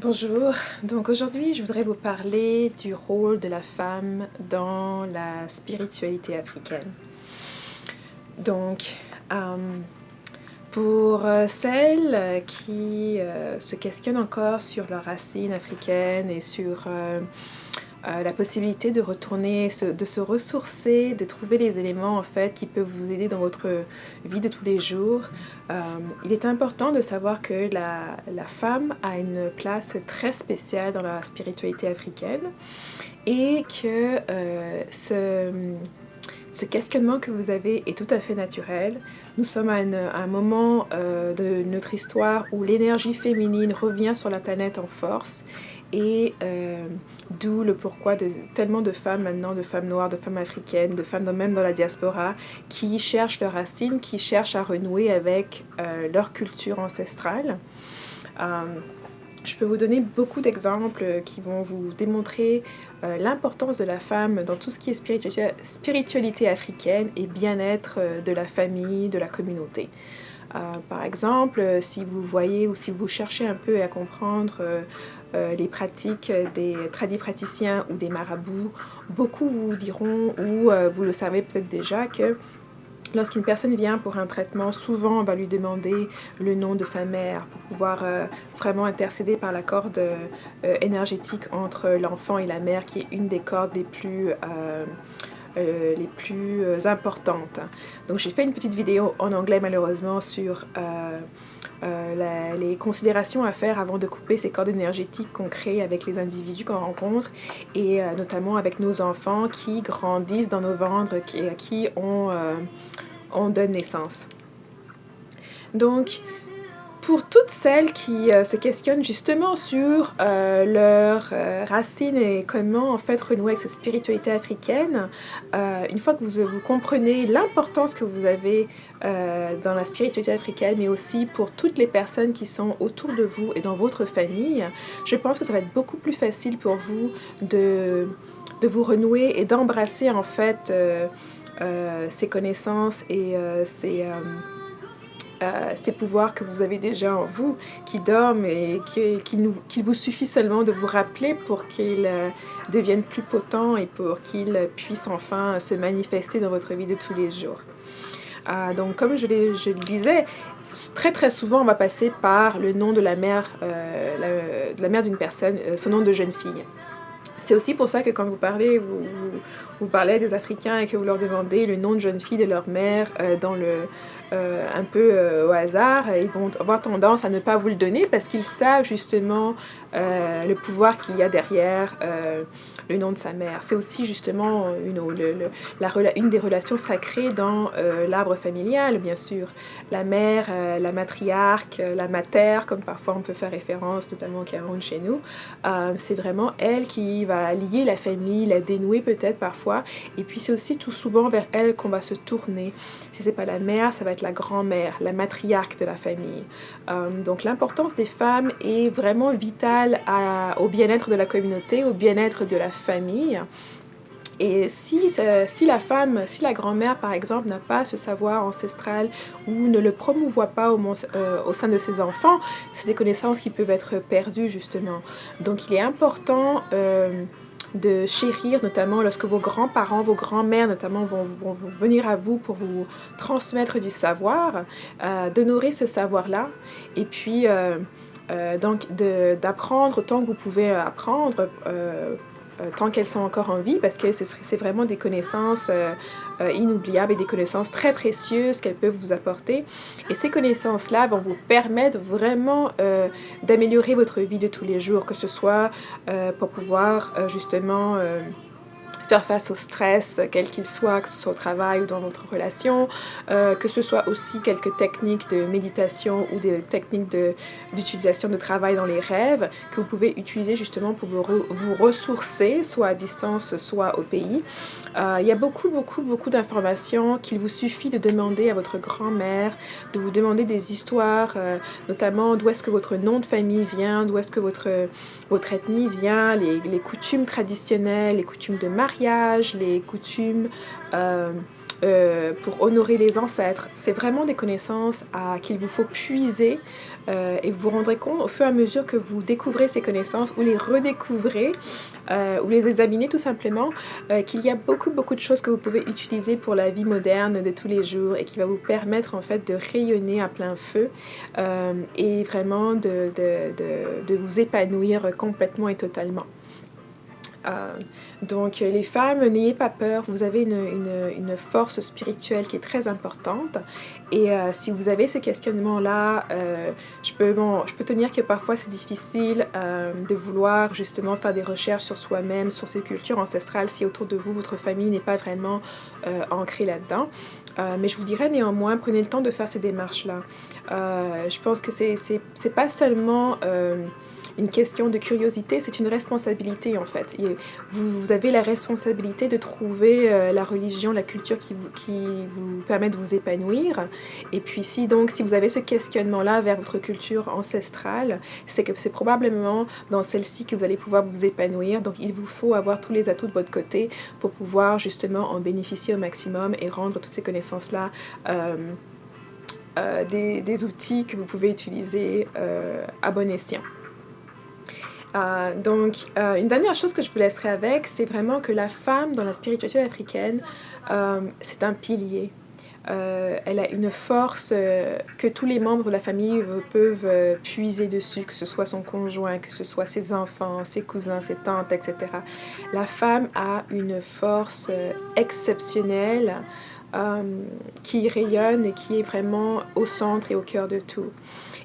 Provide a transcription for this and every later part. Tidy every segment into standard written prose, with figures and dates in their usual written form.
Bonjour, donc aujourd'hui je voudrais vous parler du rôle de la femme dans la spiritualité africaine. Donc, euh, pour celles qui se questionnent encore sur leurs racines africaines et sur la possibilité de retourner, de se ressourcer, de trouver les éléments en fait qui peuvent vous aider dans votre vie de tous les jours. Il est important de savoir que la femme a une place très spéciale dans la spiritualité africaine et que ce questionnement que vous avez est tout à fait naturel. Nous sommes à un moment de notre histoire où l'énergie féminine revient sur la planète en force et d'où le pourquoi de tellement de femmes maintenant, de femmes noires, de femmes africaines, de femmes même dans la diaspora, qui cherchent leurs racines, qui cherchent à renouer avec leur culture ancestrale. Je peux vous donner beaucoup d'exemples qui vont vous démontrer l'importance de la femme dans tout ce qui est spiritualité africaine et bien-être de la famille, de la communauté. Par exemple, si vous voyez ou si vous cherchez un peu à comprendre les pratiques des tradipraticiens ou des marabouts, beaucoup vous diront, ou vous le savez peut-être déjà, que lorsqu'une personne vient pour un traitement, souvent on va lui demander le nom de sa mère pour pouvoir vraiment intercéder par la corde énergétique entre l'enfant et la mère, qui est une des cordes les plus importantes. Donc j'ai fait une petite vidéo en anglais malheureusement sur les considérations à faire avant de couper ces cordes énergétiques qu'on crée avec les individus qu'on rencontre et notamment avec nos enfants qui grandissent dans nos ventres et à qui on donne naissance. Donc, pour toutes celles qui se questionnent justement sur leurs racines et comment en fait renouer avec cette spiritualité africaine, une fois que vous comprenez l'importance que vous avez dans la spiritualité africaine, mais aussi pour toutes les personnes qui sont autour de vous et dans votre famille, je pense que ça va être beaucoup plus facile pour vous de vous renouer et d'embrasser en fait ces connaissances et ces pouvoirs que vous avez déjà en vous, qui dorment et qu'il vous suffit seulement de vous rappeler pour qu'ils deviennent plus potents et pour qu'ils puissent enfin se manifester dans votre vie de tous les jours. Donc, comme je le disais, très très souvent on va passer par le nom de la mère d'une personne, son nom de jeune fille. C'est aussi pour ça que quand vous parlez, vous parlez des Africains et que vous leur demandez le nom de jeune fille de leur mère un peu au hasard, ils vont avoir tendance à ne pas vous le donner parce qu'ils savent justement le pouvoir qu'il y a derrière le nom de sa mère. C'est aussi justement une des relations sacrées dans l'arbre familial, bien sûr. La mère, la matriarche, la mater, comme parfois on peut faire référence, notamment au Cameroun chez nous, c'est vraiment elle qui va lier la famille, la dénouer peut-être parfois, et puis c'est aussi tout souvent vers elle qu'on va se tourner. Si c'est pas la mère, ça va être la grand-mère, la matriarche de la famille. Donc l'importance des femmes est vraiment vitale au bien-être de la communauté, au bien-être de la famille. Et si la grand-mère, par exemple, n'a pas ce savoir ancestral ou ne le promouvoit pas au sein de ses enfants, c'est des connaissances qui peuvent être perdues, justement. Donc, il est important de chérir, notamment lorsque vos grands-parents, vos grands-mères, notamment, vont venir à vous pour vous transmettre du savoir, d'honorer ce savoir-là. Et puis, donc, d'apprendre autant que vous pouvez apprendre tant qu'elles sont encore en vie, parce que c'est vraiment des connaissances inoubliables et des connaissances très précieuses qu'elles peuvent vous apporter. Et ces connaissances-là vont vous permettre vraiment d'améliorer votre vie de tous les jours, que ce soit pour pouvoir justement faire face au stress, quel qu'il soit, que ce soit au travail ou dans votre relation, que ce soit aussi quelques techniques de méditation ou des techniques d'utilisation de travail dans les rêves que vous pouvez utiliser justement pour vous ressourcer, soit à distance, soit au pays. Il y a beaucoup d'informations qu'il vous suffit de demander à votre grand-mère, de vous demander des histoires, notamment d'où est-ce que votre nom de famille vient, d'où est-ce que votre ethnie vient, les coutumes traditionnelles, les coutumes de mariage, les coutumes pour honorer les ancêtres. C'est vraiment des connaissances qu'il vous faut puiser et vous vous rendrez compte au fur et à mesure que vous découvrez ces connaissances ou les redécouvrez ou les examinez tout simplement, qu'il y a beaucoup de choses que vous pouvez utiliser pour la vie moderne de tous les jours et qui va vous permettre en fait de rayonner à plein feu et vraiment de vous épanouir complètement et totalement. Donc les femmes, n'ayez pas peur, vous avez une force spirituelle qui est très importante et si vous avez ces questionnements-là, je peux tenir que parfois c'est difficile de vouloir justement faire des recherches sur soi-même, sur ses cultures ancestrales si autour de vous, votre famille n'est pas vraiment ancrée là-dedans. Mais je vous dirais néanmoins, prenez le temps de faire ces démarches-là. Je pense que c'est pas seulement une question de curiosité, c'est une responsabilité en fait. Et vous avez la responsabilité de trouver la religion, la culture qui vous permet de vous épanouir. Et puis si vous avez ce questionnement-là vers votre culture ancestrale, c'est que c'est probablement dans celle-ci que vous allez pouvoir vous épanouir. Donc il vous faut avoir tous les atouts de votre côté pour pouvoir justement en bénéficier au maximum et rendre toutes ces connaissances-là des outils que vous pouvez utiliser à bon escient. Une dernière chose que je vous laisserai avec, c'est vraiment que la femme dans la spiritualité africaine, c'est un pilier. Elle a une force que tous les membres de la famille peuvent puiser dessus, que ce soit son conjoint, que ce soit ses enfants, ses cousins, ses tantes, etc. La femme a une force exceptionnelle qui rayonne et qui est vraiment au centre et au cœur de tout.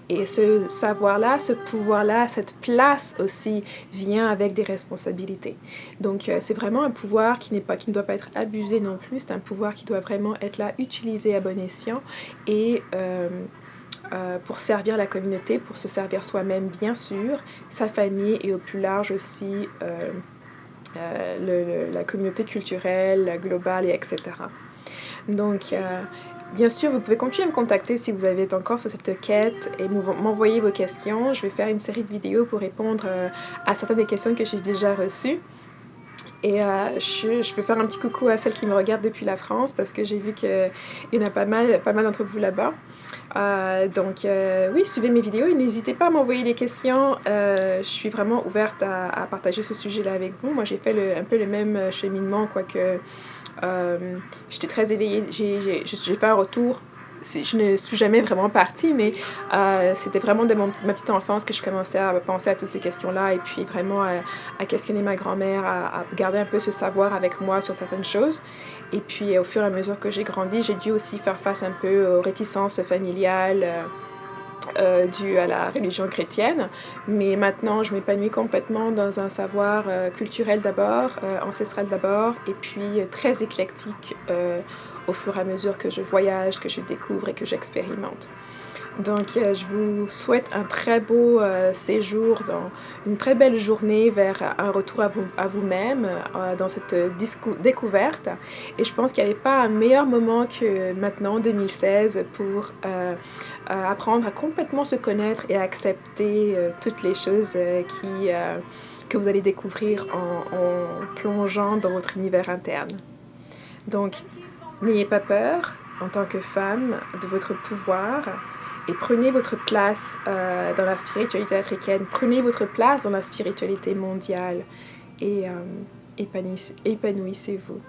Et ce savoir-là, ce pouvoir-là, cette place aussi vient avec des responsabilités. Donc c'est vraiment un pouvoir qui ne doit pas être abusé non plus, c'est un pouvoir qui doit vraiment être là, utilisé à bon escient et pour servir la communauté, pour se servir soi-même bien sûr, sa famille et au plus large aussi la communauté culturelle, globale et etc. Donc, bien sûr, vous pouvez continuer à me contacter si vous avez encore sur cette quête et m'envoyer vos questions. Je vais faire une série de vidéos pour répondre à certaines des questions que j'ai déjà reçues. Et je vais faire un petit coucou à celles qui me regardent depuis la France parce que j'ai vu qu'il y en a pas mal d'entre vous là-bas. Oui, suivez mes vidéos et n'hésitez pas à m'envoyer des questions. Je suis vraiment ouverte à partager ce sujet-là avec vous. Moi, j'ai fait un peu le même cheminement, quoique j'étais très éveillée. J'ai fait un retour. Je ne suis jamais vraiment partie, mais c'était vraiment de ma petite enfance que je commençais à penser à toutes ces questions-là et puis vraiment à questionner ma grand-mère, à garder un peu ce savoir avec moi sur certaines choses. Et puis au fur et à mesure que j'ai grandi, j'ai dû aussi faire face un peu aux réticences familiales dues à la religion chrétienne. Mais maintenant, je m'épanouis complètement dans un savoir culturel d'abord, ancestral d'abord, et puis très éclectique au fur et à mesure que je voyage, que je découvre et que j'expérimente. Donc, je vous souhaite un très beau séjour, une très belle journée vers un retour à vous-même dans cette découverte. Et je pense qu'il n'y avait pas un meilleur moment que maintenant, 2016, pour apprendre à complètement se connaître et à accepter toutes les choses que vous allez découvrir en plongeant dans votre univers interne. Donc, n'ayez pas peur, en tant que femme, de votre pouvoir et prenez votre place dans la spiritualité africaine, prenez votre place dans la spiritualité mondiale et épanouissez-vous.